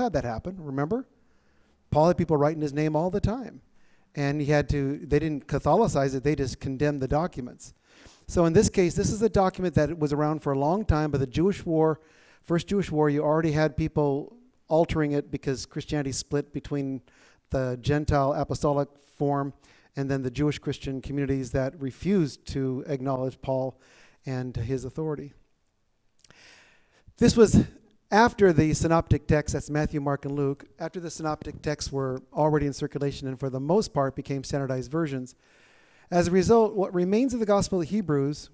had that happen, remember? Paul had people writing his name all the time. And they didn't Catholicize it, they just condemned the documents. So in this case, this is a document that was around for a long time, but the Jewish War, First Jewish War, you already had people altering it because Christianity split between the Gentile apostolic form and then the Jewish Christian communities that refused to acknowledge Paul and his authority. This was after the synoptic texts, that's Matthew, Mark, and Luke, after the synoptic texts were already in circulation and for the most part became standardized versions. As a result, what remains of the Gospel of Hebrews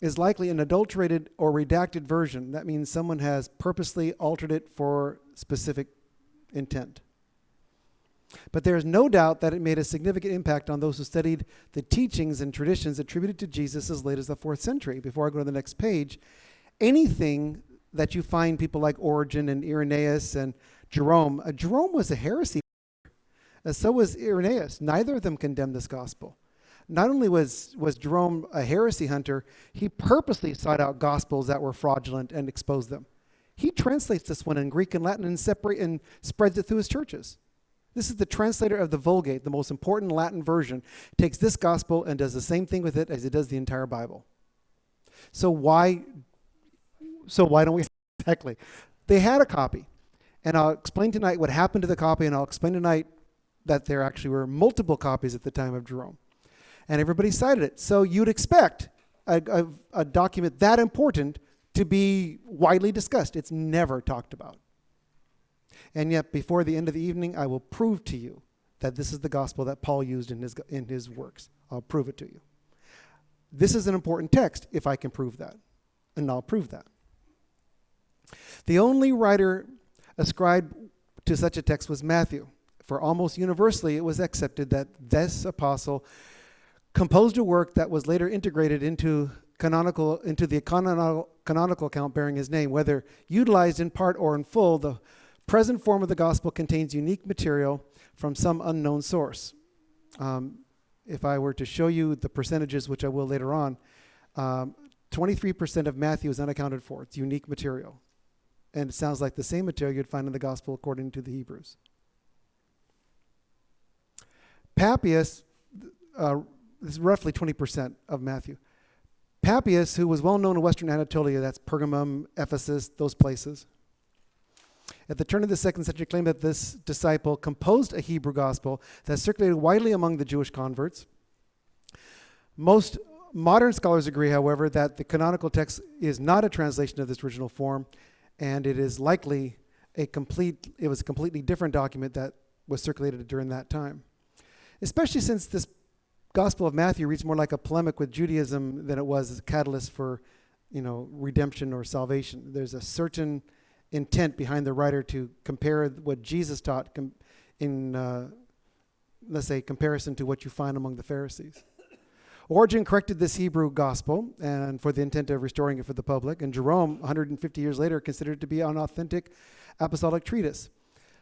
is likely an adulterated or redacted version. That means someone has purposely altered it for specific intent. But there is no doubt that it made a significant impact on those who studied the teachings and traditions attributed to Jesus as late as the 4th century. Before I go to the next page, anything that you find people like Origen and Irenaeus and Jerome, Jerome was a heresy, so was Irenaeus. Neither of them condemned this gospel. Not only was Jerome a heresy hunter, he purposely sought out gospels that were fraudulent and exposed them. He translates this one in Greek and Latin and spreads it through his churches. This is the translator of the Vulgate, the most important Latin version, takes this gospel and does the same thing with it as he does the entire Bible. So why don't we? Exactly. They had a copy. And I'll explain tonight what happened to the copy, and I'll explain tonight that there actually were multiple copies at the time of Jerome. And everybody cited it. So you'd expect a document that important to be widely discussed. It's never talked about. And yet, before the end of the evening, I will prove to you that this is the gospel that Paul used in his works. I'll prove it to you. This is an important text if I can prove that. And I'll prove that. The only writer ascribed to such a text was Matthew. For almost universally, it was accepted that this apostle composed a work that was later integrated into the canonical account bearing his name. Whether utilized in part or in full, the present form of the gospel contains unique material from some unknown source. If I were to show you the percentages, which I will later on, 23% of Matthew is unaccounted for. It's unique material. And it sounds like the same material you'd find in the gospel according to the Hebrews. Papias, this is roughly 20% of Matthew. Papias, who was well known in Western Anatolia, that's Pergamum, Ephesus, those places, at the turn of the 2nd century claimed that this disciple composed a Hebrew gospel that circulated widely among the Jewish converts. Most modern scholars agree, however, that the canonical text is not a translation of this original form, and it is likely it was a completely different document that was circulated during that time. Especially since this Gospel of Matthew reads more like a polemic with Judaism than it was as a catalyst for, redemption or salvation. There's a certain intent behind the writer to compare what Jesus taught in, let's say, comparison to what you find among the Pharisees. Origen corrected this Hebrew gospel and for the intent of restoring it for the public, and Jerome, 150 years later, considered it to be an authentic apostolic treatise.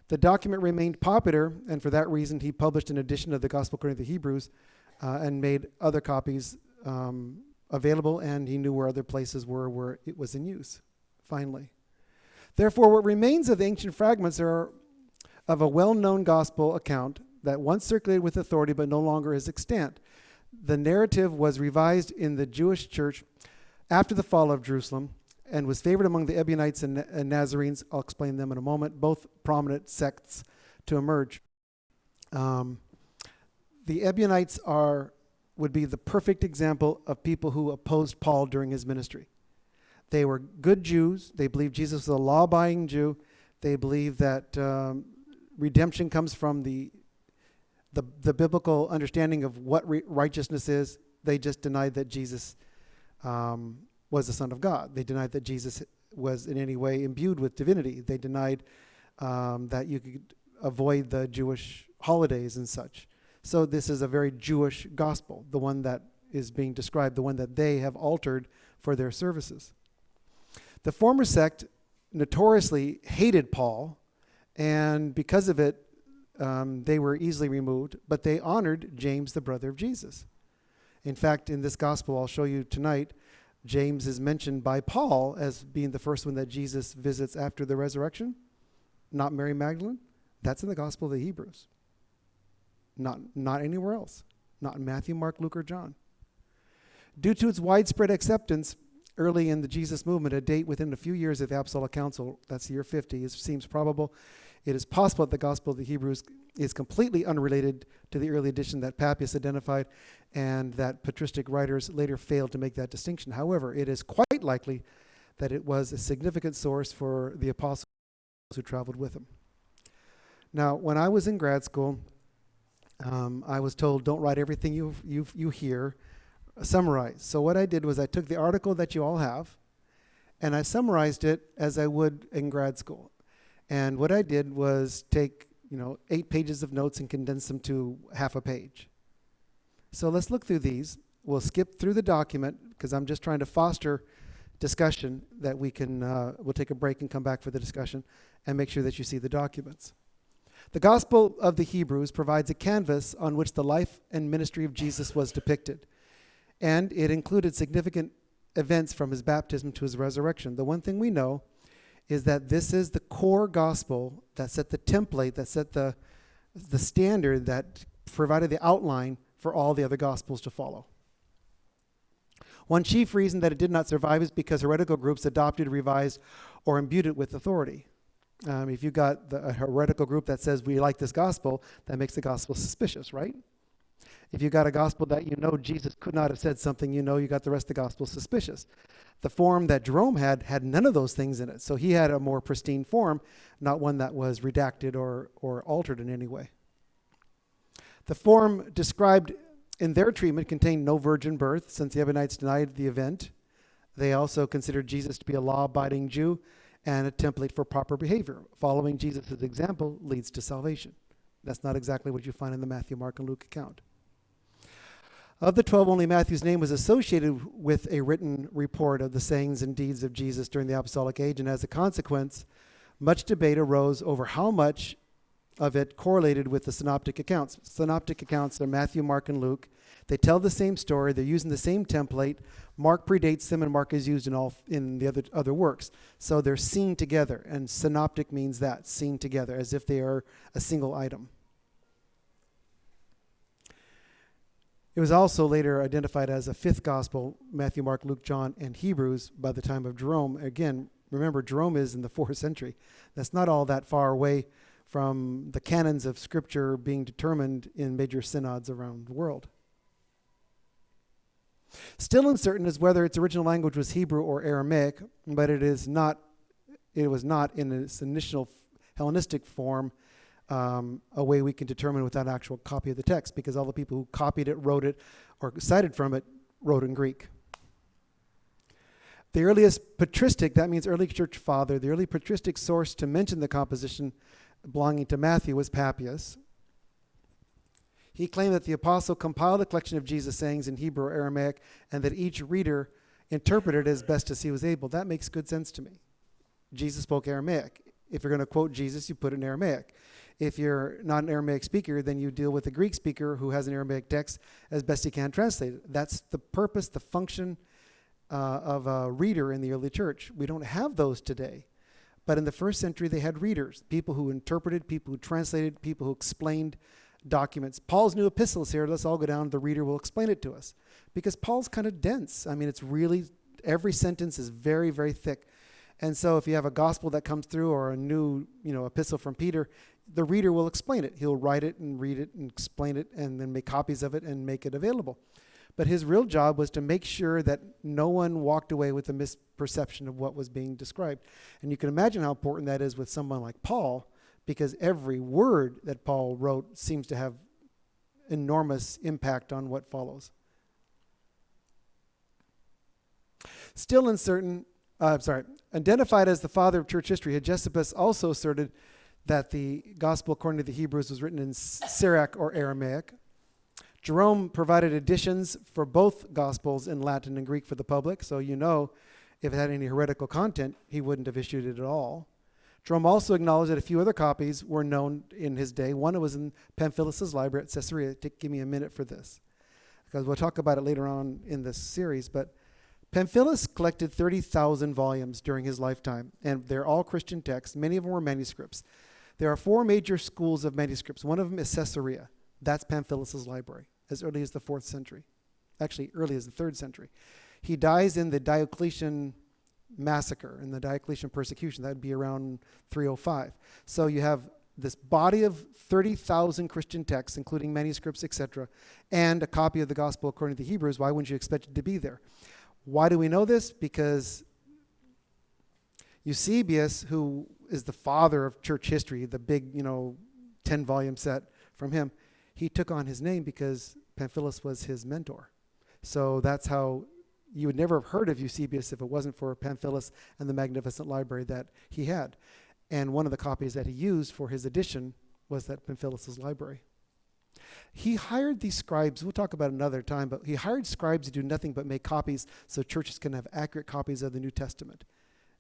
The document remained popular, and for that reason, he published an edition of the Gospel according to the Hebrews and made other copies available, and he knew where other places were where it was in use, finally. Therefore, what remains of the ancient fragments are of a well-known gospel account that once circulated with authority but no longer is extant. The narrative was revised in the Jewish church after the fall of Jerusalem and was favored among the Ebionites and Nazarenes. I'll explain them in a moment, both prominent sects to emerge. The Ebionites would be the perfect example of people who opposed Paul during his ministry. They were good Jews. They believed Jesus was a law-abiding Jew. They believed that redemption comes from the biblical understanding of what righteousness is. They just denied that Jesus was the Son of God. They denied that Jesus was in any way imbued with divinity. They denied that you could avoid the Jewish holidays and such. So this is a very Jewish gospel, the one that is being described, the one that they have altered for their services. The former sect notoriously hated Paul, and because of it, they were easily removed, but they honored James, the brother of Jesus. In fact, in this gospel I'll show you tonight, James is mentioned by Paul as being the first one that Jesus visits after the resurrection. not Mary Magdalene. That's in the Gospel of the Hebrews. Not anywhere else. Not in Matthew, Mark, Luke, or John. Due to its widespread acceptance early in the Jesus movement, a date within a few years of the Apostolic Council, that's the year 50, seems probable. It is possible that the Gospel of the Hebrews is completely unrelated to the early edition that Papias identified, and that patristic writers later failed to make that distinction. However, it is quite likely that it was a significant source for the apostles who traveled with him. Now, when I was in grad school, I was told, don't write everything you hear, summarize. So what I did was I took the article that you all have, and I summarized it as I would in grad school. And what I did was take 8 pages of notes and condense them to half a page. So let's look through these. We'll skip through the document because I'm just trying to foster discussion that we can, we'll take a break and come back for the discussion and make sure that you see the documents. The Gospel of the Hebrews provides a canvas on which the life and ministry of Jesus was depicted, and it included significant events from his baptism to his resurrection. The one thing we know is that this is the core gospel that set the template, that set the standard, that provided the outline for all the other gospels to follow. One chief reason that it did not survive is because heretical groups adopted, revised, or imbued it with authority. If you got a heretical group that says we like this gospel, that makes the gospel suspicious, right? If you got a gospel that Jesus could not have said something, you got the rest of the gospel suspicious. The form that Jerome had none of those things in it. So he had a more pristine form, not one that was redacted or altered in any way. The form described in their treatment contained no virgin birth, since the Ebionites denied the event. They also considered Jesus to be a law-abiding Jew and a template for proper behavior. Following Jesus' example leads to salvation. That's not exactly what you find in the Matthew, Mark, and Luke account. Of the 12, only Matthew's name was associated with a written report of the sayings and deeds of Jesus during the Apostolic age, and as a consequence, much debate arose over how much of it correlated with the synoptic accounts. Synoptic accounts are Matthew, Mark, and Luke. They tell the same story. They're using the same template. Mark predates them, and Mark is used in the other works. So they're seen together, and synoptic means that, seen together, as if they are a single item. It was also later identified as a fifth gospel, Matthew, Mark, Luke, John, and Hebrews, by the time of Jerome. Again, remember, Jerome is in the 4th century. That's not all that far away from the canons of Scripture being determined in major synods around the world. Still uncertain is whether its original language was Hebrew or Aramaic, but it was not in its initial Hellenistic form a way we can determine without an actual copy of the text, because all the people who copied it, wrote it, or cited from it, wrote in Greek. The earliest patristic, that means early church father, the early patristic source to mention the composition belonging to Matthew was Papias. He claimed that the apostle compiled a collection of Jesus' sayings in Hebrew or Aramaic, and that each reader interpreted as best as he was able. That makes good sense to me. Jesus spoke Aramaic. If you're going to quote Jesus, you put it in Aramaic. If you're not an Aramaic speaker, then you deal with a Greek speaker who has an Aramaic text as best he can translate it. That's the purpose, the function of a reader in the early church. We don't have those today. But in the 1st century, they had readers, people who interpreted, people who translated, people who explained documents. Paul's new epistles here, let's all go down, the reader will explain it to us. Because Paul's kind of dense. I mean, it's really, every sentence is very, very thick. And so if you have a gospel that comes through or a new, epistle from Peter, the reader will explain it. He'll write it and read it and explain it and then make copies of it and make it available. But his real job was to make sure that no one walked away with a misperception of what was being described. And you can imagine how important that is with someone like Paul, because every word that Paul wrote seems to have enormous impact on what follows. Still uncertain, identified as the father of church history, Hegesippus also asserted that the gospel according to the Hebrews was written in Syriac or Aramaic. Jerome provided editions for both gospels in Latin and Greek for the public, so if it had any heretical content, he wouldn't have issued it at all. Jerome also acknowledged that a few other copies were known in his day. One was in Pamphilus' library at Caesarea. Give me a minute for this, because we'll talk about it later on in this series. But Pamphilus collected 30,000 volumes during his lifetime, and they're all Christian texts. Many of them were manuscripts. There are 4 major schools of manuscripts. One of them is Caesarea. That's Pamphilus' library, as early as the 4th century. Actually, early as the 3rd century. He dies in the Diocletian massacre, in the Diocletian persecution. That would be around 305. So you have this body of 30,000 Christian texts, including manuscripts, etc., and a copy of the Gospel according to the Hebrews. Why wouldn't you expect it to be there? Why do we know this? Because Eusebius, who is the father of church history, the big, 10-volume set from him, he took on his name because Pamphilus was his mentor. So that's how you would never have heard of Eusebius if it wasn't for Pamphilus and the magnificent library that he had. And one of the copies that he used for his edition was that Pamphilus' library. He hired these scribes, we'll talk about it another time, but he hired scribes to do nothing but make copies so churches can have accurate copies of the New Testament.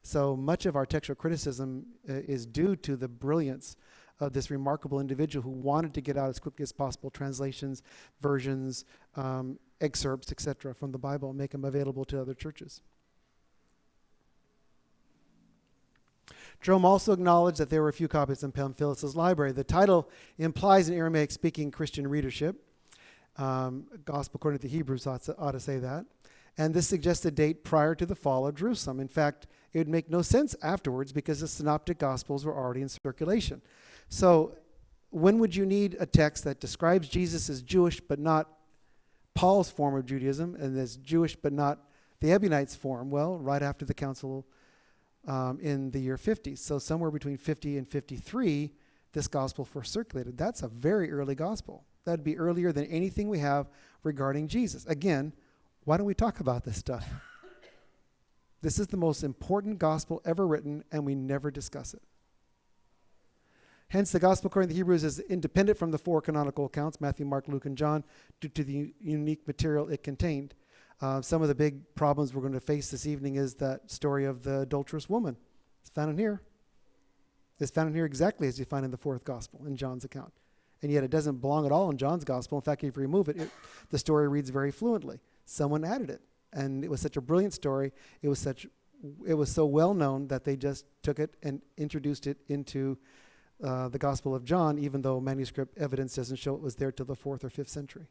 So much of our textual criticism is due to the brilliance of this remarkable individual who wanted to get out as quickly as possible translations, versions, excerpts, etc. from the Bible and make them available to other churches. Jerome also acknowledged that there were a few copies in Pamphilus' library. The title implies an Aramaic-speaking Christian readership. Gospel according to the Hebrews ought to say that. And this suggests a date prior to the fall of Jerusalem. In fact, it would make no sense afterwards because the synoptic gospels were already in circulation. So when would you need a text that describes Jesus as Jewish but not Paul's form of Judaism, and as Jewish but not the Ebionites' form? Well, right after the council in the year 50. So somewhere between 50 and 53, this gospel first circulated. That's a very early gospel. That'd be earlier than anything we have regarding Jesus. Again, why don't we talk about this stuff? This is the most important gospel ever written, and we never discuss it. Hence, the gospel according to the Hebrews is independent from the 4 canonical accounts, Matthew, Mark, Luke, and John, due to the unique material it contained. Some of the big problems we're going to face this evening is that story of the adulteress woman. It's found in here. It's found in here exactly as you find in the 4th gospel, in John's account. And yet it doesn't belong at all in John's gospel. In fact, if you remove it, the story reads very fluently. Someone added it. And it was such a brilliant story. It was so well known that they just took it and introduced it into the Gospel of John, even though manuscript evidence doesn't show it was there till the 4th or 5th century.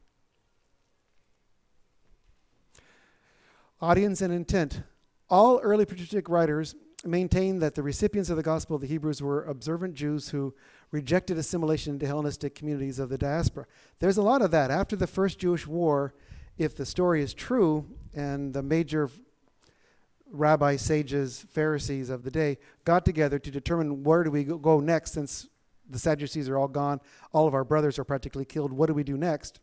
Audience and intent. All early patristic writers maintain that the recipients of the Gospel of the Hebrews were observant Jews who rejected assimilation into Hellenistic communities of the diaspora. There's a lot of that. After the First Jewish War, if the story is true, and the major rabbi, sages, Pharisees of the day got together to determine where do we go next, since the Sadducees are all gone, all of our brothers are practically killed, what do we do next?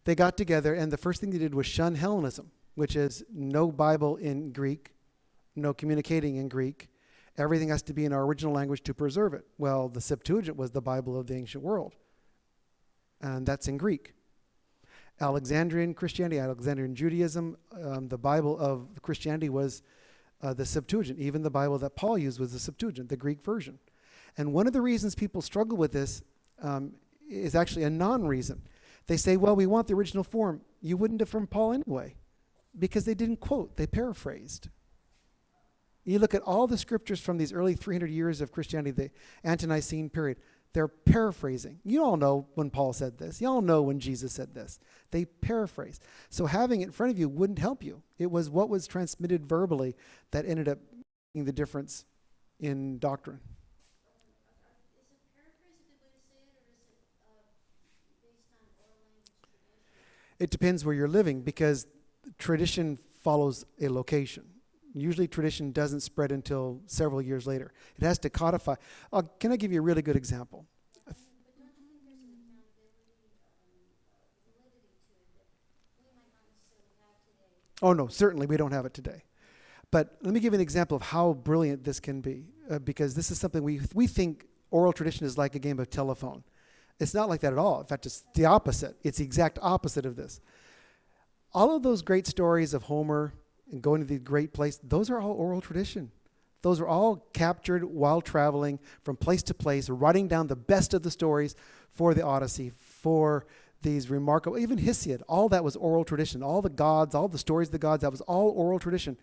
They got together, and the first thing they did was shun Hellenism, which is no Bible in Greek, no communicating in Greek. Everything has to be in our original language to preserve it. Well, the Septuagint was the Bible of the ancient world, and that's in Greek. Alexandrian Christianity, Alexandrian Judaism, the Bible of Christianity was the Septuagint. Even the Bible that Paul used was the Septuagint, the Greek version. And one of the reasons people struggle with this is actually a non-reason. They say, well, we want the original form. You wouldn't have from Paul anyway, because they didn't quote, they paraphrased. You look at all the scriptures from these early 300 years of Christianity, the ante-Nicene period, they're paraphrasing. You all know when Paul said this. You all know when Jesus said this. They paraphrase. So having it in front of you wouldn't help you. It was what was transmitted verbally that ended up making the difference in doctrine. Is it paraphrase a good way to say it, or is it based on oral language tradition? It depends where you're living, because tradition follows a location. Usually tradition doesn't spread until several years later. It has to codify. Can I give you a really good example? But don't you think there's an accountability, validity to it that we might not necessarily have today? Oh, no, certainly we don't have it today. But let me give you an example of how brilliant this can be, because this is something we think oral tradition is like a game of telephone. It's not like that at all. In fact, it's the opposite. It's the exact opposite of this. All of those great stories of Homer and going to the great place, those are all oral tradition. Those are all captured while traveling from place to place, writing down the best of the stories for the Odyssey, for these remarkable, even Hesiod, all that was oral tradition. All the gods, all the stories of the gods, that was all oral tradition.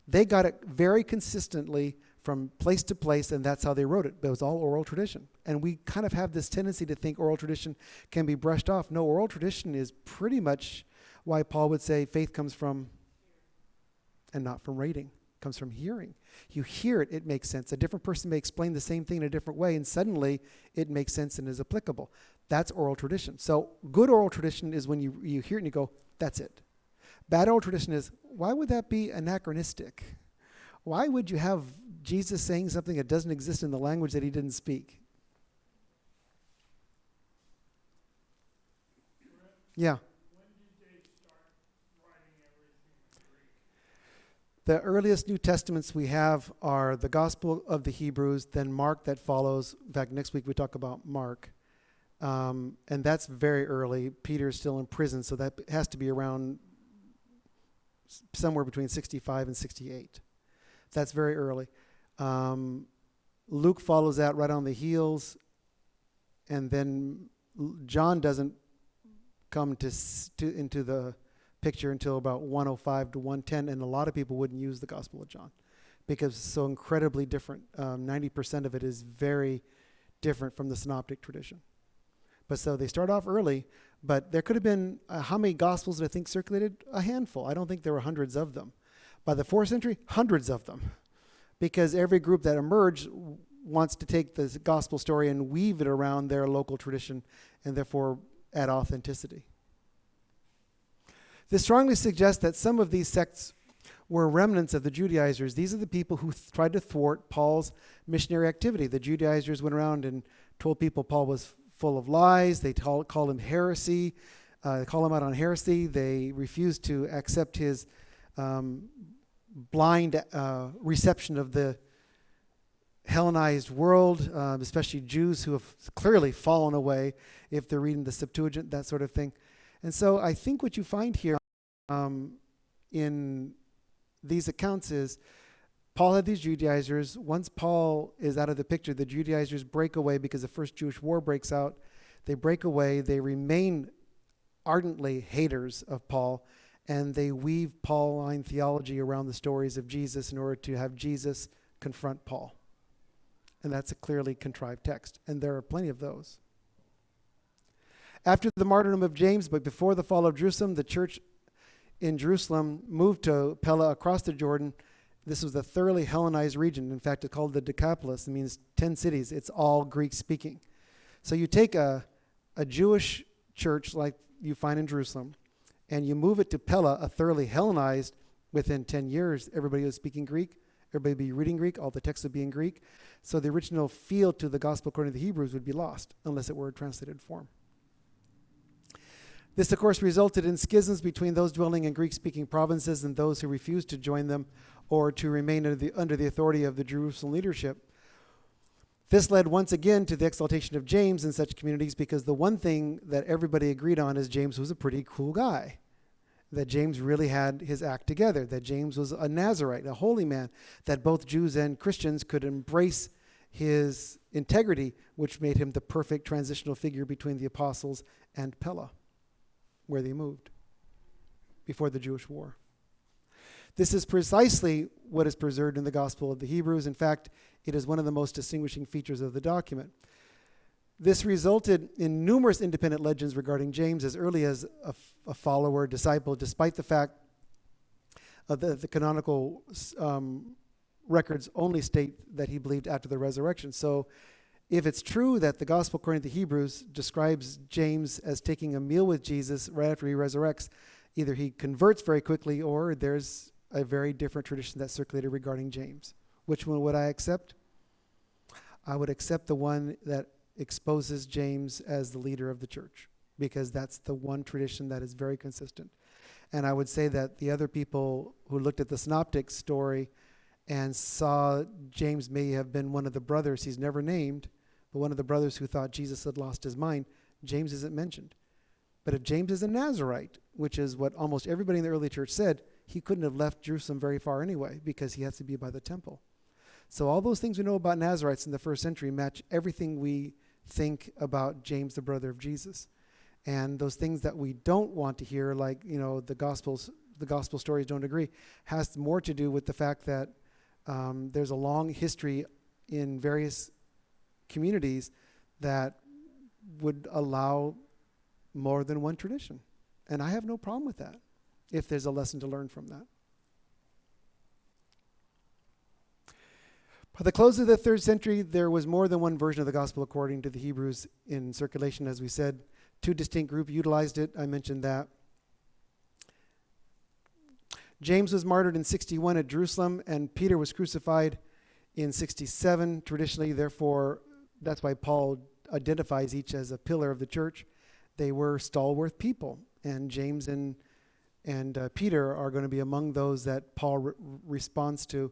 They got it very consistently from place to place, and that's how they wrote it. It was all oral tradition. And we kind of have this tendency to think oral tradition can be brushed off. No, oral tradition is pretty much why Paul would say faith comes from, and not from reading, comes from hearing. You hear it, it makes sense. A different person may explain the same thing in a different way, and suddenly it makes sense and is applicable. That's oral tradition. So good oral tradition is when you hear it and you go, that's it. Bad oral tradition is, why would that be anachronistic? Why would you have Jesus saying something that doesn't exist in the language that he didn't speak? Yeah. When did they start writing everything in Greek? The earliest New Testaments we have are the Gospel of the Hebrews, then Mark that follows. In fact, next week we talk about Mark. And that's very early. Peter's still in prison, so that has to be around somewhere between 65 and 68. That's very early. Luke follows that right on the heels, and then John doesn't come into the picture until about 105 to 110, and a lot of people wouldn't use the Gospel of John because it's so incredibly different. 90% of it is very different from the synoptic tradition. But so they start off early, but there could have been, how many Gospels did I think circulated? A handful. I don't think there were hundreds of them. By the 4th century, hundreds of them. Because every group that emerged wants to take the gospel story and weave it around their local tradition and therefore add authenticity. This strongly suggests that some of these sects were remnants of the Judaizers. These are the people who tried to thwart Paul's missionary activity. The Judaizers went around and told people Paul was full of lies. They called him heresy. They called him out on heresy. They refused to accept his blind reception of the Hellenized world, especially Jews who have clearly fallen away if they're reading the Septuagint, that sort of thing. And so I think what you find here in these accounts is Paul had these Judaizers. Once Paul is out of the picture, the Judaizers break away because the first Jewish war breaks out. They break away. They remain ardently haters of Paul, and they weave Pauline theology around the stories of Jesus in order to have Jesus confront Paul. And that's a clearly contrived text, and there are plenty of those. After the martyrdom of James, but before the fall of Jerusalem, the church in Jerusalem moved to Pella across the Jordan. This was a thoroughly Hellenized region. In fact, it's called the Decapolis. It means 10 cities. It's all Greek-speaking. So you take a Jewish church like you find in Jerusalem, and you move it to Pella, a thoroughly Hellenized. Within 10 years, everybody was speaking Greek. Everybody would be reading Greek. All the texts would be in Greek. So the original feel to the gospel according to the Hebrews would be lost unless it were a translated form. This, of course, resulted in schisms between those dwelling in Greek-speaking provinces and those who refused to join them or to remain under the authority of the Jerusalem leadership. This led once again to the exaltation of James in such communities because the one thing that everybody agreed on is James was a pretty cool guy, that James really had his act together, that James was a Nazarite, a holy man, that both Jews and Christians could embrace his integrity, which made him the perfect transitional figure between the apostles and Pella, where they moved before the Jewish war. This is precisely what is preserved in the Gospel of the Hebrews. In fact, it is one of the most distinguishing features of the document. This resulted in numerous independent legends regarding James as early as a follower, disciple, despite the fact that the canonical records only state that he believed after the resurrection. So if it's true that the Gospel according to the Hebrews describes James as taking a meal with Jesus right after he resurrects, either he converts very quickly or there's a very different tradition that's circulated regarding James. Which one would I accept? I would accept the one that exposes James as the leader of the church, because that's the one tradition that is very consistent. And I would say that the other people who looked at the synoptic story and saw James may have been one of the brothers he's never named, but one of the brothers who thought Jesus had lost his mind, James isn't mentioned. But if James is a Nazarite, which is what almost everybody in the early church said, he couldn't have left Jerusalem very far anyway because he has to be by the temple. So all those things we know about Nazarites in the first century match everything we think about James, the brother of Jesus. And those things that we don't want to hear, like, the gospel stories don't agree, has more to do with the fact that There's a long history in various communities that would allow more than one tradition. And I have no problem with that, if there's a lesson to learn from that. By the close of the 3rd century, there was more than one version of the gospel according to the Hebrews in circulation, as we said. 2 distinct groups utilized it. I mentioned that. James was martyred in 61 at Jerusalem, and Peter was crucified in 67. Traditionally, therefore, that's why Paul identifies each as a pillar of the church. They were stalwart people, and James and Peter are going to be among those that Paul responds to.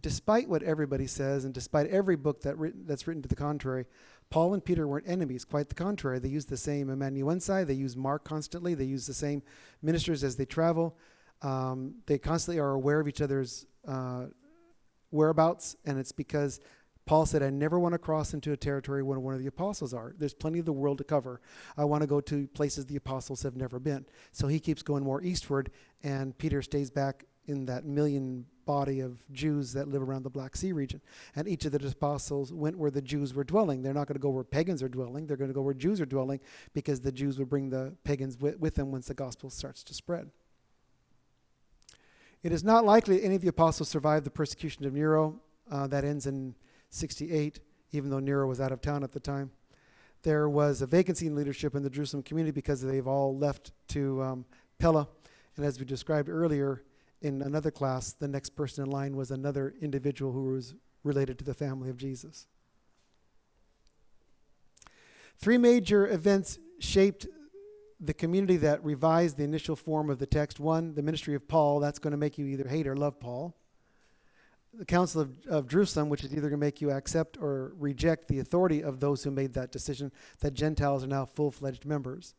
Despite what everybody says, and despite every book that's written to the contrary, Paul and Peter weren't enemies. Quite the contrary. They used the same amanuensi. They use Mark constantly. They use the same ministers as they travel. They constantly are aware of each other's whereabouts, and it's because Paul said, I never want to cross into a territory where one of the apostles are. There's plenty of the world to cover. I want to go to places the apostles have never been. So he keeps going more eastward, and Peter stays back in that million body of Jews that live around the Black Sea region. And each of the apostles went where the Jews were dwelling. They're not going to go where pagans are dwelling. They're going to go where Jews are dwelling, because the Jews would bring the pagans with them once the gospel starts to spread. It is not likely that any of the apostles survived the persecution of Nero. That ends in 68, even though Nero was out of town at the time. There was a vacancy in leadership in the Jerusalem community because they've all left to Pella. And as we described earlier in another class, the next person in line was another individual who was related to the family of Jesus. 3 major events shaped the community that revised the initial form of the text. 1, the ministry of Paul. That's going to make you either hate or love Paul. The Council of Jerusalem, which is either going to make you accept or reject the authority of those who made that decision, that Gentiles are now full-fledged members.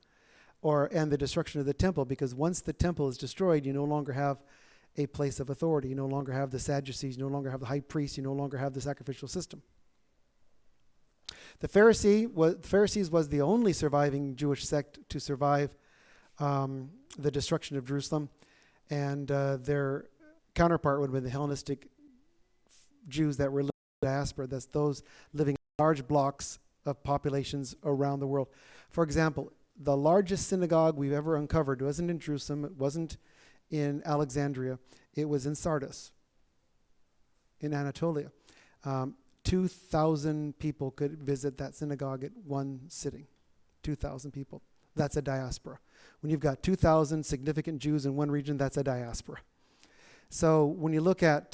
And the destruction of the temple, because once the temple is destroyed, you no longer have a place of authority. You no longer have the Sadducees. You no longer have the high priest. You no longer have the sacrificial system. The Pharisees was the only surviving Jewish sect to survive the destruction of Jerusalem, and their counterpart would have been the Hellenistic Jews that were living in diaspora. That's those living in large blocks of populations around the world. For example, the largest synagogue we've ever uncovered wasn't in Jerusalem. It wasn't in Alexandria. It was in Sardis, in Anatolia. 2,000 people could visit that synagogue at one sitting. 2,000 people. That's a diaspora. When you've got 2,000 significant Jews in one region, that's a diaspora. So when you look at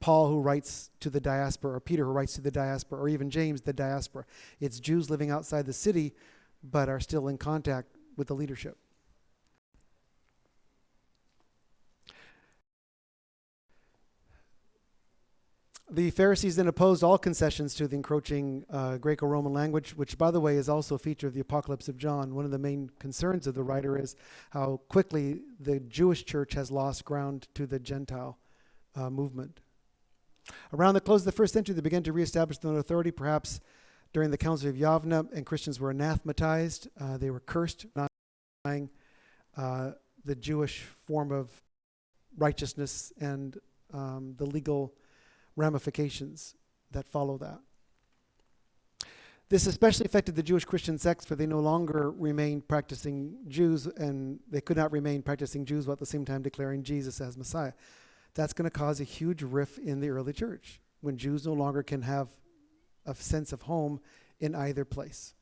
Paul, who writes to the diaspora, or Peter, who writes to the diaspora, or even James, the diaspora, it's Jews living outside the city but are still in contact with the leadership. The Pharisees then opposed all concessions to the encroaching Greco-Roman language, which, by the way, is also a feature of the Apocalypse of John. One of the main concerns of the writer is how quickly the Jewish church has lost ground to the Gentile movement. Around the close of the 1st century, they began to reestablish their own authority, perhaps during the Council of Yavna, and Christians were anathematized. They were cursed, not denying the Jewish form of righteousness and the legal ramifications that follow that. This especially affected the Jewish Christian sects, for they no longer remained practicing Jews, and they could not remain practicing Jews while at the same time declaring Jesus as Messiah. That's going to cause a huge rift in the early church when Jews no longer can have a sense of home in either place.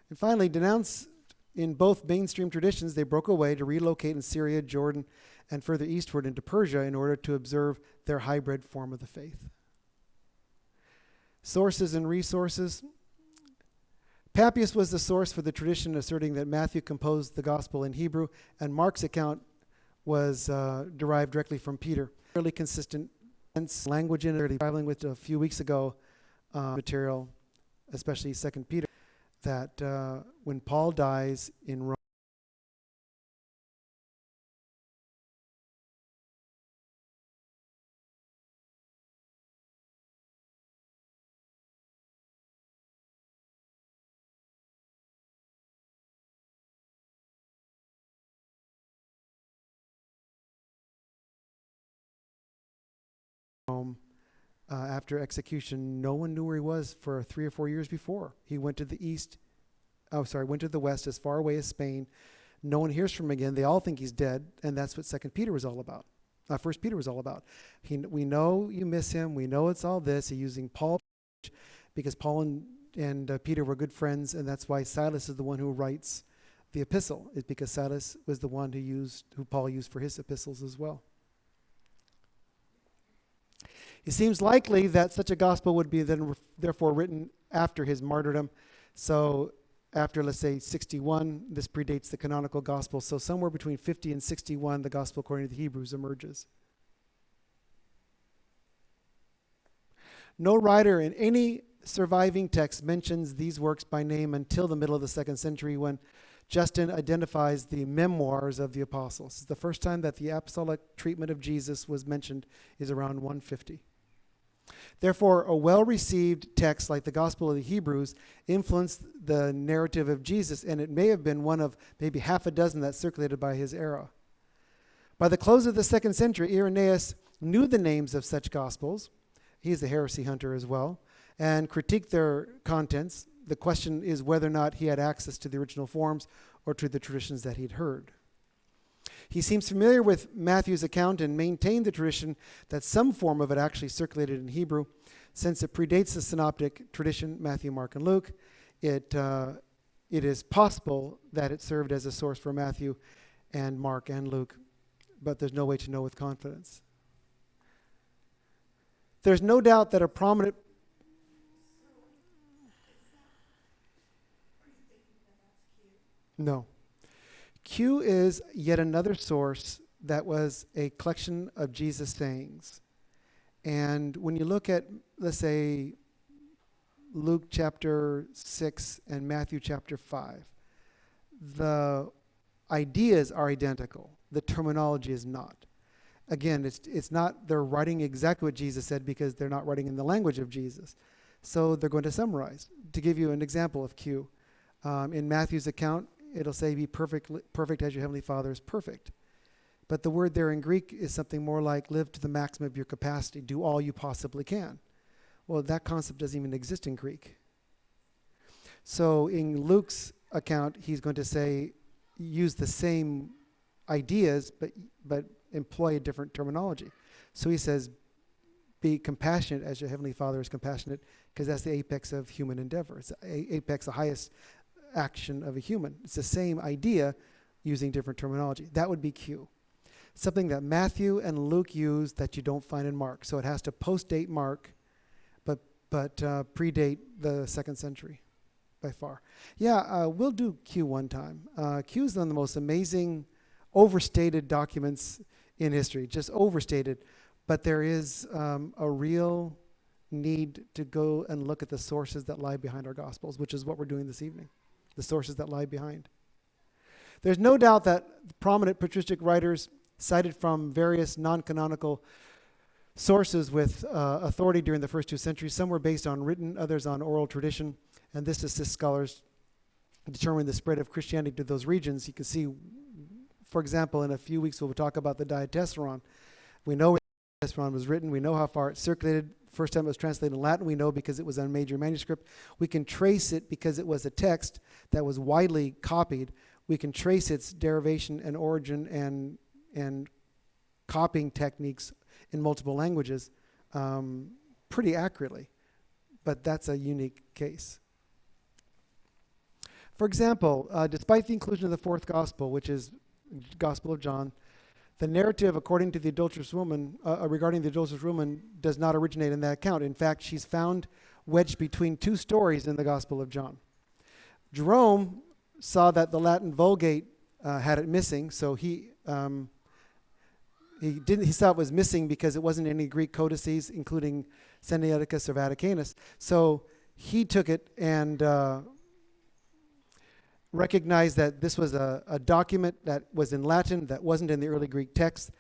And finally, denounced in both mainstream traditions, they broke away to relocate in Syria, Jordan, and further eastward into Persia in order to observe their hybrid form of the faith. Sources and resources. Papias was the source for the tradition asserting that Matthew composed the gospel in Hebrew, and Mark's account was derived directly from Peter. Fairly consistent language in it. Traveling with a few weeks ago material, especially 2 Peter, that when Paul dies in Rome, Rome after execution. No one knew where he was for 3 or 4 years before. He went to the went to the west as far away as Spain. No one hears from him again. They all think he's dead, and that's what 2 Peter was all about. 1 Peter was all about. We know you miss him. We know it's all this. He's using Paul because Paul and Peter were good friends, and that's why Silas is the one who writes the epistle, is because Silas was the one who Paul used for his epistles as well. It seems likely that such a gospel would be then therefore written after his martyrdom. So after, let's say, 61, this predates the canonical gospel. So somewhere between 50 and 61, the gospel according to the Hebrews emerges. No writer in any surviving text mentions these works by name until the middle of the 2nd century, when Justin identifies the memoirs of the apostles. The first time that the apostolic treatment of Jesus was mentioned is around 150. Therefore, a well-received text like the Gospel of the Hebrews influenced the narrative of Jesus, and it may have been one of maybe half a dozen that circulated by his era. By the close of the 2nd century, Irenaeus knew the names of such Gospels. He's a heresy hunter as well, and critiqued their contents. The question is whether or not he had access to the original forms or to the traditions that he'd heard. He seems familiar with Matthew's account and maintained the tradition that some form of it actually circulated in Hebrew. Since it predates the synoptic tradition, Matthew, Mark, and Luke, it is possible that it served as a source for Matthew and Mark and Luke, but there's no way to know with confidence. There's no doubt that a prominent... No. Q is yet another source that was a collection of Jesus' sayings. And when you look at, let's say, Luke chapter 6 and Matthew chapter 5, the ideas are identical. The terminology is not. Again, it's not they're writing exactly what Jesus said because they're not writing in the language of Jesus. So they're going to summarize. To give you an example of Q, in Matthew's account, it'll say, be perfect as your heavenly Father is perfect. But the word there in Greek is something more like live to the maximum of your capacity, do all you possibly can. Well, that concept doesn't even exist in Greek. So in Luke's account, he's going to say, use the same ideas, but employ a different terminology. So he says, be compassionate as your heavenly Father is compassionate, because that's the apex of human endeavor. It's the apex, the highest action of a human. It's the same idea using different terminology. That would be Q. Something that Matthew and Luke use that you don't find in Mark. So it has to post-date Mark, but predate the 2nd century by far. Yeah, we'll do Q one time. Q is one of the most amazing, overstated documents in history, just overstated. But there is a real need to go and look at the sources that lie behind our Gospels, which is what we're doing this evening. The sources that lie behind. There's no doubt that prominent patristic writers cited from various non-canonical sources with authority during the first 2 centuries. Some were based on written, others on oral tradition, and this assists scholars determine the spread of Christianity to those regions. You can see, for example, in a few weeks we'll talk about the diatessaron. We know where the diatessaron was written. We know how far it circulated. First time it was translated in Latin, we know because it was on a major manuscript. We can trace it because it was a text that was widely copied. We can trace its derivation and origin and copying techniques in multiple languages pretty accurately. But that's a unique case. For example, despite the inclusion of the 4th gospel, which is Gospel of John, the narrative according to the adulteress woman, regarding the adulteress woman, does not originate in that account. In fact, she's found wedged between 2 stories in the Gospel of John. Jerome saw that the Latin Vulgate had it missing, so he saw it was missing because it wasn't in any Greek codices, including Sinaiticus or Vaticanus. So he took it and recognized that this was a document that was in Latin that wasn't in the early Greek text,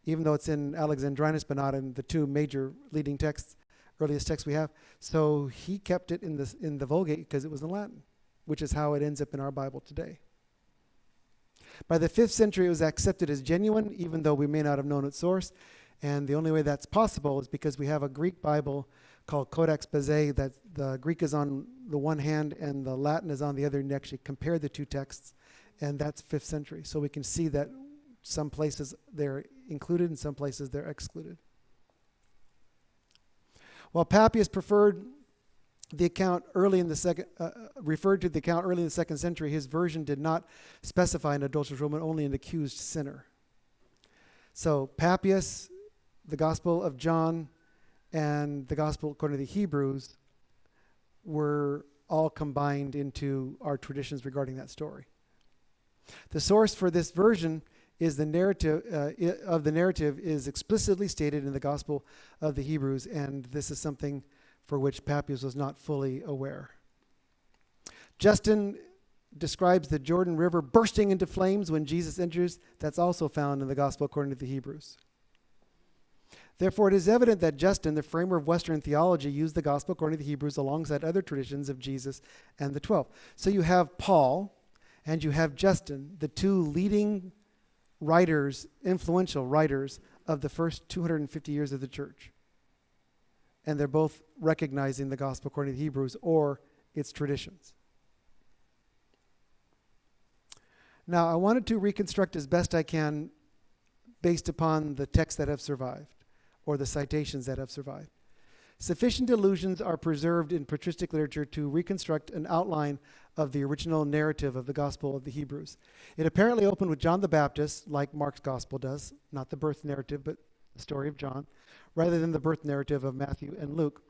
even though it's in Alexandrinus, but not in the 2 major leading texts, earliest texts we have. So he kept it in the Vulgate because it was in Latin, which is how it ends up in our Bible today. By the 5th century, it was accepted as genuine, even though we may not have known its source. And the only way that's possible is because we have a Greek Bible called Codex Bezae, that the Greek is on the one hand and the Latin is on the other, and you actually compare the two texts, and that's 5th century. So we can see that some places they're included and some places they're excluded. While Papias referred to the account early in the 2nd century, his version did not specify an adulterous woman, only an accused sinner. So Papias, the Gospel of John, and the Gospel according to the Hebrews were all combined into our traditions regarding that story. The source for this version is the narrative is explicitly stated in the Gospel of the Hebrews, and this is something for which Papias was not fully aware. Justin describes the Jordan River bursting into flames when Jesus enters. That's also found in the Gospel according to the Hebrews. Therefore, it is evident that Justin, the framer of Western theology, used the Gospel according to the Hebrews alongside other traditions of Jesus and the 12. So you have Paul and you have Justin, the two leading writers, influential writers of the first 250 years of the church. And they're both recognizing the Gospel according to the Hebrews or its traditions. Now, I wanted to reconstruct as best I can based upon the texts that have survived or the citations that have survived. Sufficient allusions are preserved in patristic literature to reconstruct an outline of the original narrative of the Gospel of the Hebrews. It apparently opened with John the Baptist, like Mark's Gospel does, not the birth narrative, but the story of John, rather than the birth narrative of Matthew and Luke.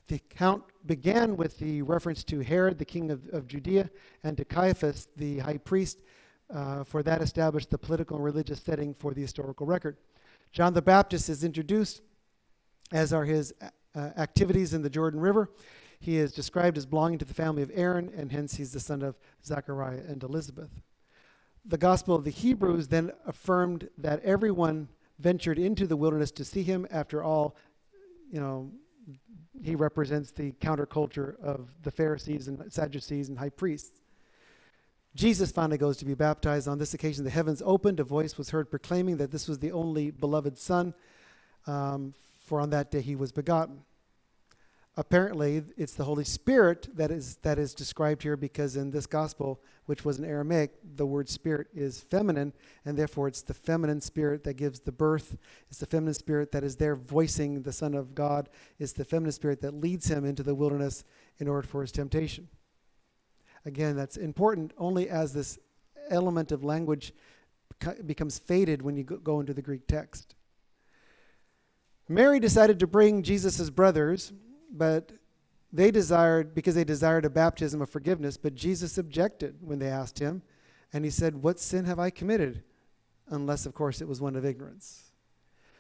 The account began with the reference to Herod, the king of Judea, and to Caiaphas, the high priest, for that established the political and religious setting for the historical record. John the Baptist is introduced, as are his activities in the Jordan River. He is described as belonging to the family of Aaron, and hence he's the son of Zechariah and Elizabeth. The Gospel of the Hebrews then affirmed that everyone ventured into the wilderness to see him. After all, he represents the counterculture of the Pharisees and Sadducees and high priests. Jesus finally goes to be baptized. On this occasion, the heavens opened. A voice was heard proclaiming that this was the only beloved Son, for on that day he was begotten. Apparently, it's the Holy Spirit that is described here, because in this gospel, which was in Aramaic, the word spirit is feminine, and therefore it's the feminine spirit that gives the birth. It's the feminine spirit that is there voicing the Son of God. It's the feminine spirit that leads him into the wilderness in order for his temptation. Again, that's important only as this element of language becomes faded when you go into the Greek text. Mary decided to bring Jesus' brothers, but they desired a baptism of forgiveness, but Jesus objected when they asked him, and he said, "What sin have I committed?" Unless, of course, it was one of ignorance.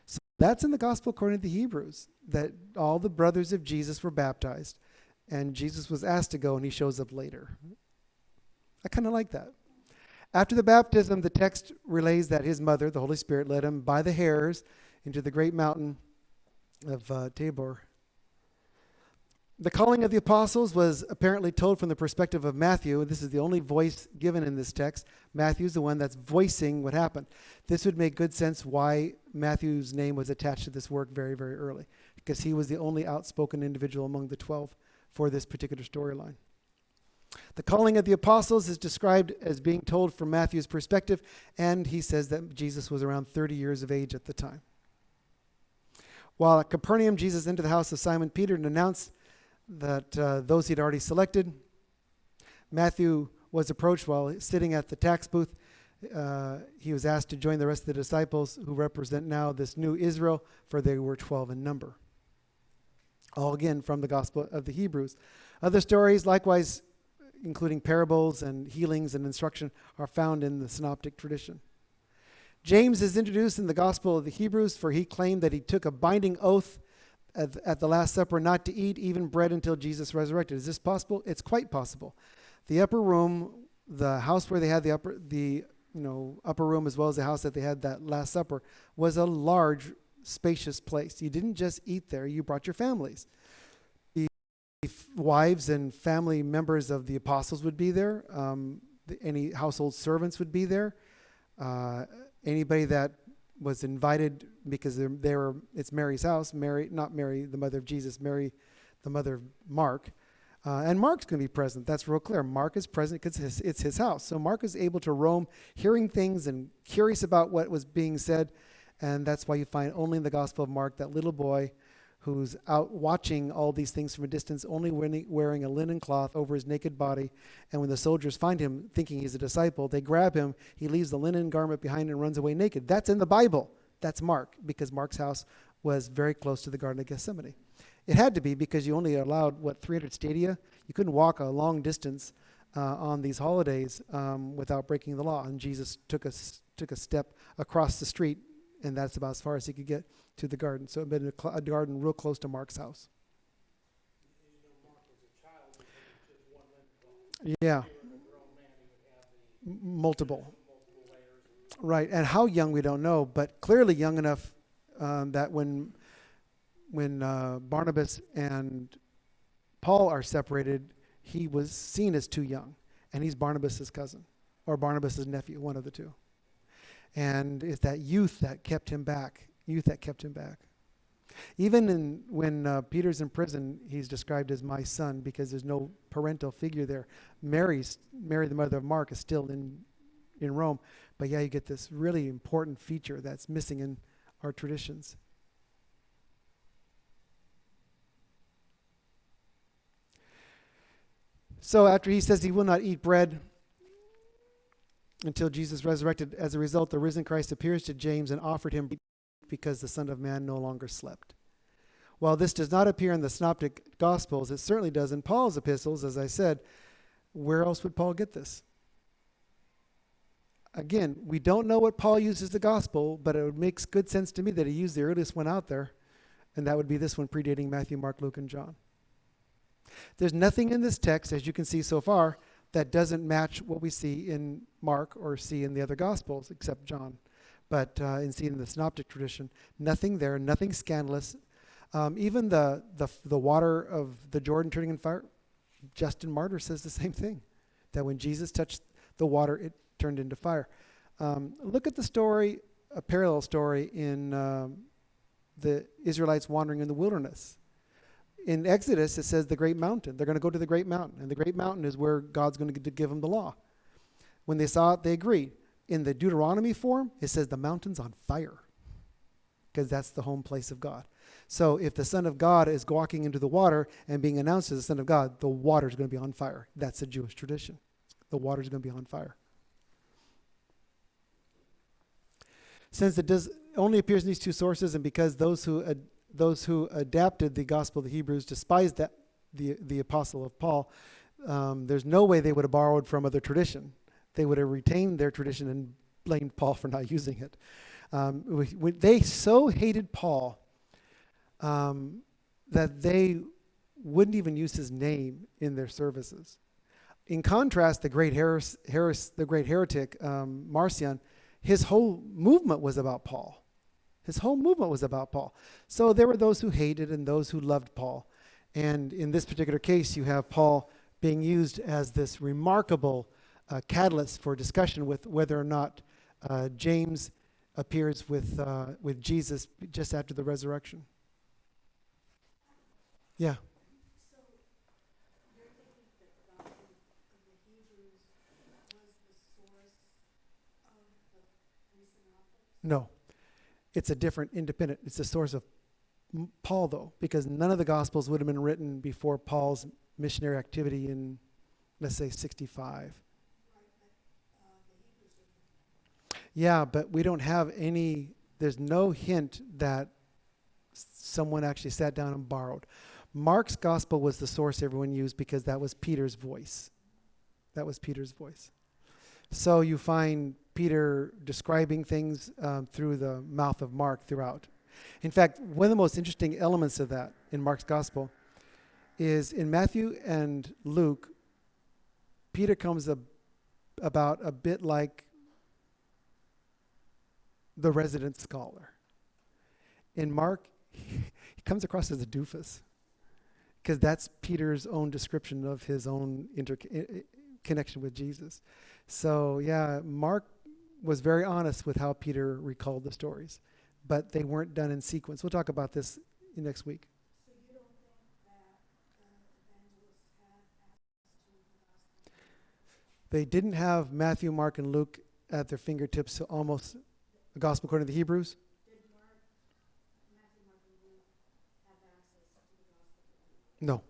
So that's in the Gospel according to the Hebrews, that all the brothers of Jesus were baptized, and Jesus was asked to go, and he shows up later. I kind of like that. After the baptism, the text relays that his mother, the Holy Spirit, led him by the hairs into the great mountain of Tabor. The calling of the apostles was apparently told from the perspective of Matthew. This is the only voice given in this text. Matthew's the one that's voicing what happened. This would make good sense why Matthew's name was attached to this work very, very early, because he was the only outspoken individual among the 12 for this particular storyline. The calling of the apostles is described as being told from Matthew's perspective, and he says that Jesus was around 30 years of age at the time. While at Capernaum, Jesus entered the house of Simon Peter and announced that those he'd already selected. Matthew was approached while sitting at the tax booth. He was asked to join the rest of the disciples who represent now this new Israel, for they were 12 in number. All again from the Gospel of the Hebrews. Other stories, likewise, including parables and healings and instruction, are found in the synoptic tradition. James is introduced in the Gospel of the Hebrews, for he claimed that he took a binding oath at the Last Supper not to eat even bread until Jesus resurrected. Is this possible? It's quite possible. The upper room, the house where they had the upper room, as well as the house that they had that Last Supper, was a large, spacious place. You didn't just eat there, you brought your families. The wives and family members of the apostles would be there. Any household servants would be there. Anybody that was invited because it's Mary's house. Mary, not Mary, the mother of Jesus, Mary, the mother of Mark. And Mark's going to be present. That's real clear. Mark is present because it's his house. So Mark is able to roam, hearing things and curious about what was being said. And that's why you find only in the Gospel of Mark that little boy who's out watching all these things from a distance, only wearing a linen cloth over his naked body. And when the soldiers find him thinking he's a disciple, they grab him. He leaves the linen garment behind and runs away naked. That's in the Bible. That's Mark, because Mark's house was very close to the Garden of Gethsemane. It had to be because you only allowed, 300 stadia? You couldn't walk a long distance on these holidays without breaking the law. And Jesus took a step across the street, and that's about as far as he could get to the garden. So it had been a garden real close to Mark's house. Yeah. Multiple. Right. And how young, we don't know, but clearly young enough that when Barnabas and Paul are separated, he was seen as too young. And he's Barnabas' cousin, or Barnabas' nephew, one of the two. And it's that youth that kept him back. Even when Peter's in prison, he's described as my son because there's no parental figure there. Mary, the mother of Mark, is still in Rome. But yeah, you get this really important feature that's missing in our traditions. So after he says he will not eat bread until Jesus resurrected, as a result, the risen Christ appears to James and offered him because the Son of Man no longer slept. While this does not appear in the Synoptic Gospels, it certainly does in Paul's epistles, as I said. Where else would Paul get this? Again, we don't know what Paul uses the gospel, but it makes good sense to me that he used the earliest one out there, and that would be this one predating Matthew, Mark, Luke, and John. There's nothing in this text, as you can see so far, that doesn't match what we see in Mark or see in the other Gospels, except John. But in the Synoptic tradition, nothing there, nothing scandalous. Even the water of the Jordan turning in fire, Justin Martyr says the same thing, that when Jesus touched the water, it turned into fire. Look at the story, a parallel story in the Israelites wandering in the wilderness. In Exodus, it says the great mountain. They're going to go to the great mountain. And the great mountain is where God's going to give them the law. When they saw it, they agreed. In the Deuteronomy form, it says the mountain's on fire, because that's the home place of God. So if the Son of God is walking into the water and being announced as the Son of God, the water's going to be on fire. That's a Jewish tradition. The water's going to be on fire. Since it only appears in these two sources, and because those who adapted the Gospel of the Hebrews despised the Apostle of Paul, there's no way they would have borrowed from other tradition. They would have retained their tradition and blamed Paul for not using it. They so hated Paul that they wouldn't even use his name in their services. In contrast, the great heretic Marcion, his whole movement was about Paul. So there were those who hated and those who loved Paul. And in this particular case, you have Paul being used as this remarkable catalyst for discussion with whether or not James appears with Jesus just after the resurrection. Yeah. So you're thinking that the Gospel of the Hebrews was the source of the three synoptics? No. It's a different independent. It's the source of Paul, though, because none of the Gospels would have been written before Paul's missionary activity in, let's say, 65. Yeah, but we don't have there's no hint that someone actually sat down and borrowed. Mark's gospel was the source everyone used because that was Peter's voice. So you find Peter describing things through the mouth of Mark throughout. In fact, one of the most interesting elements of that in Mark's gospel is in Matthew and Luke, Peter comes about a bit like the resident scholar. In Mark, he comes across as a doofus, because that's Peter's own description of his own connection with Jesus. So yeah, Mark was very honest with how Peter recalled the stories, but they weren't done in sequence. We'll talk about this next week. So you don't think that the evangelists had access to the gospel? They didn't have Matthew, Mark, and Luke at their fingertips, so almost the gospel according to the Hebrews. Did Matthew, Mark, and Luke have access to the gospel? No,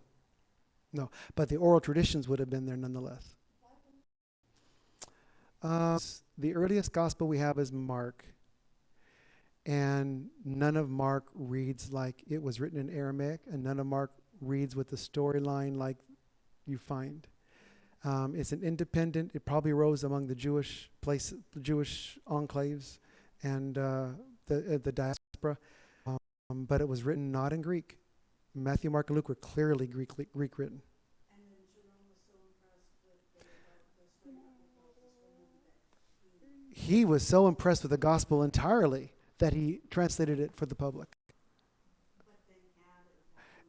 no. But the oral traditions would have been there nonetheless. The earliest gospel we have is Mark, and none of Mark reads like it was written in Aramaic, and none of Mark reads with the storyline like you find. It's an independent. It probably arose among the Jewish places, the Jewish enclaves, and the diaspora, but it was written not in Greek. Matthew, Mark, and Luke were clearly Greek written. And then Jerome was so impressed with the story that He was so impressed with the gospel entirely that he translated it for the public. but then added.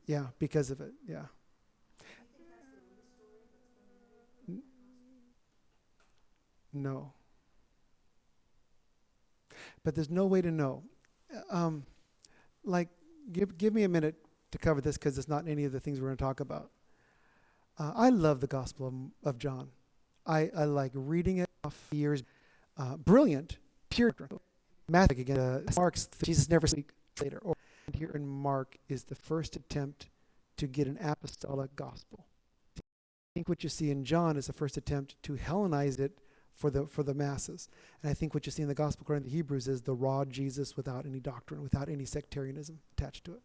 Yeah, because of it. Yeah. Do you think that's the only story that's been added? No. But there's no way to know. Give me a minute to cover this because it's not any of the things we're going to talk about. I love the Gospel of John. I like reading it off years. Brilliant, pure. Matthew again. Mark's Jesus never speaks later. Or here in Mark is the first attempt to get an apostolic gospel. I think what you see in John is the first attempt to Hellenize it for the masses. And I think what you see in the gospel according to the Hebrews is the raw Jesus without any doctrine, without any sectarianism attached to it.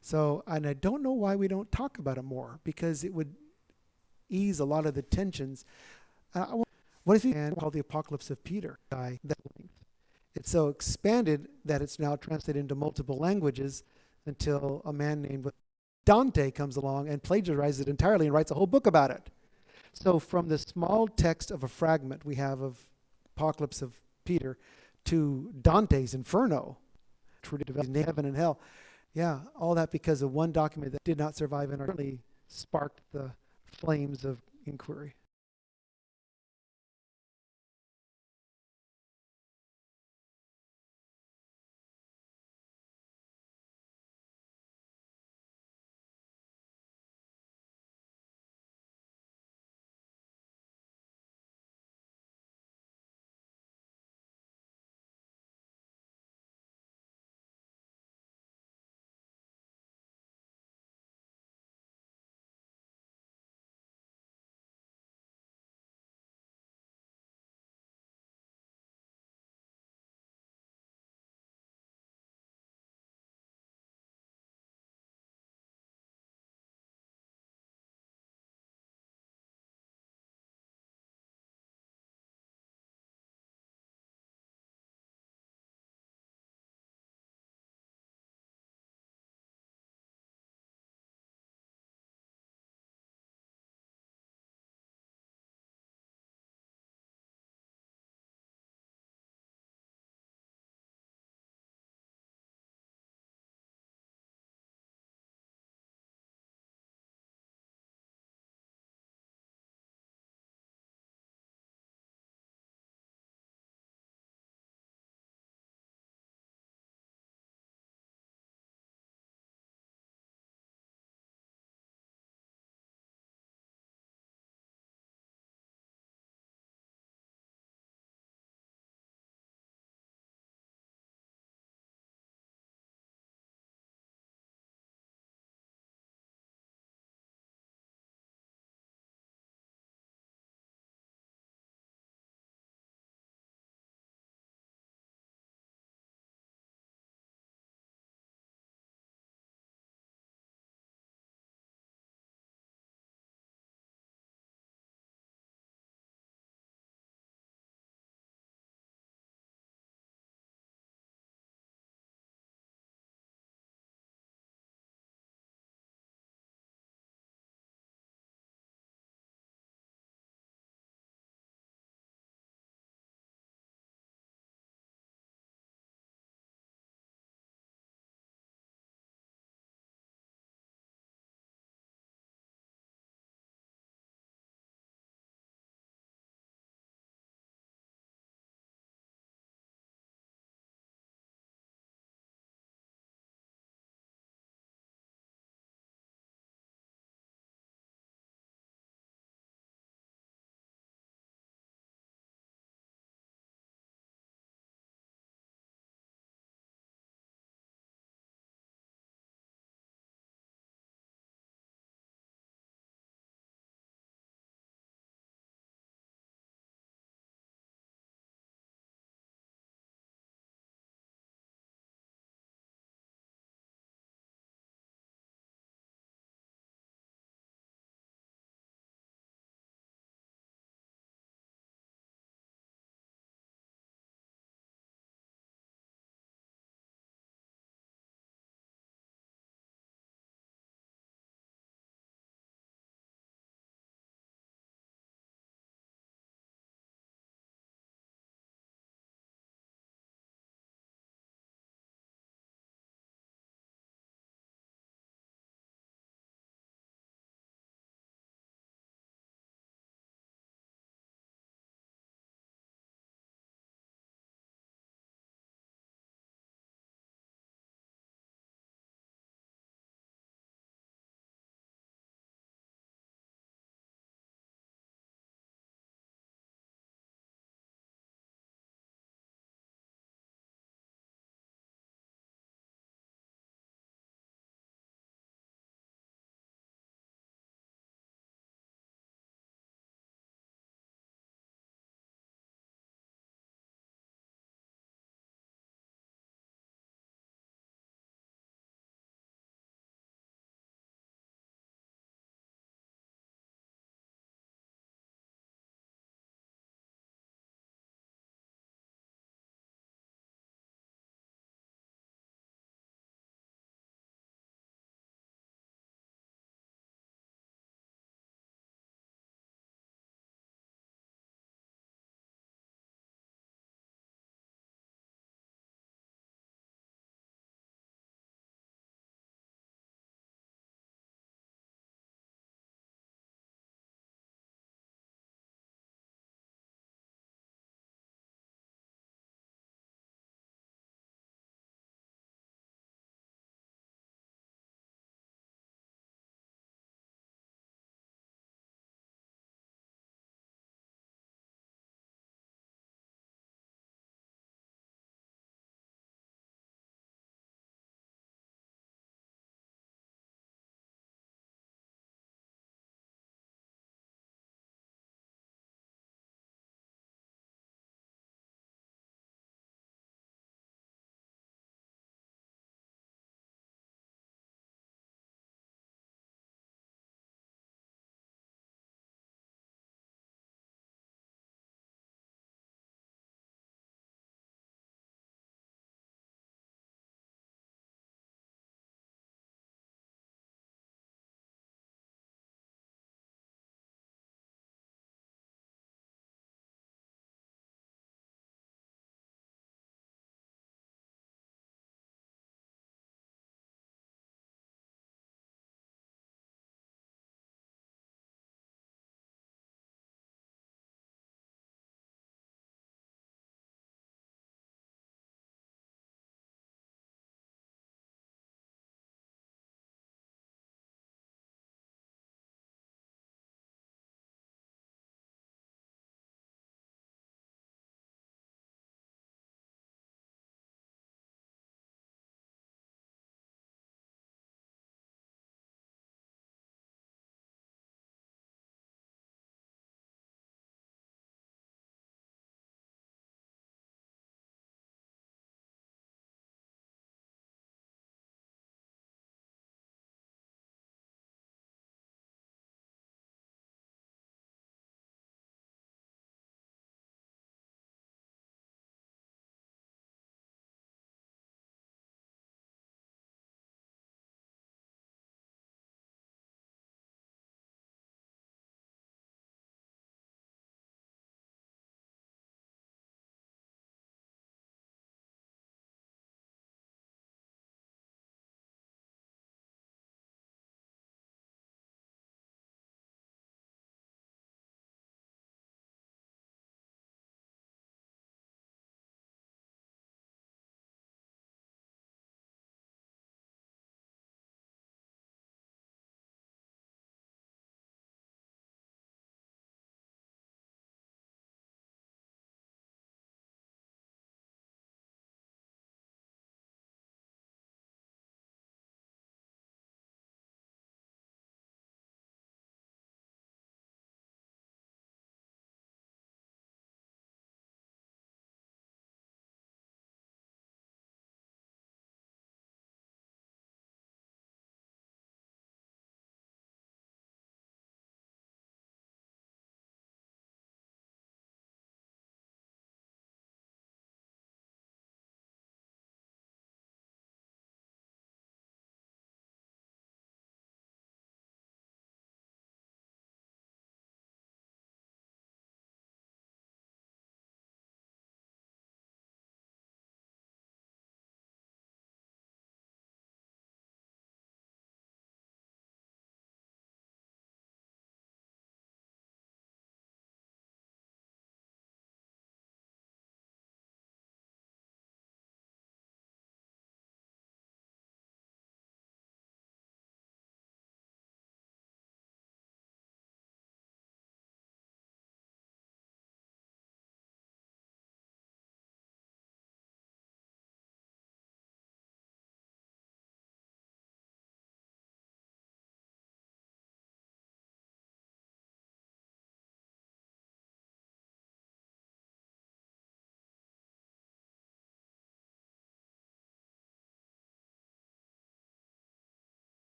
So, and I don't know why we don't talk about it more, because it would ease a lot of the tensions. What if you call the Apocalypse of Peter? It's so expanded that it's now translated into multiple languages until a man named Dante comes along and plagiarizes it entirely and writes a whole book about it. So from the small text of a fragment we have of Apocalypse of Peter to Dante's Inferno, heaven and hell, yeah, all that because of one document that did not survive and really sparked the flames of inquiry.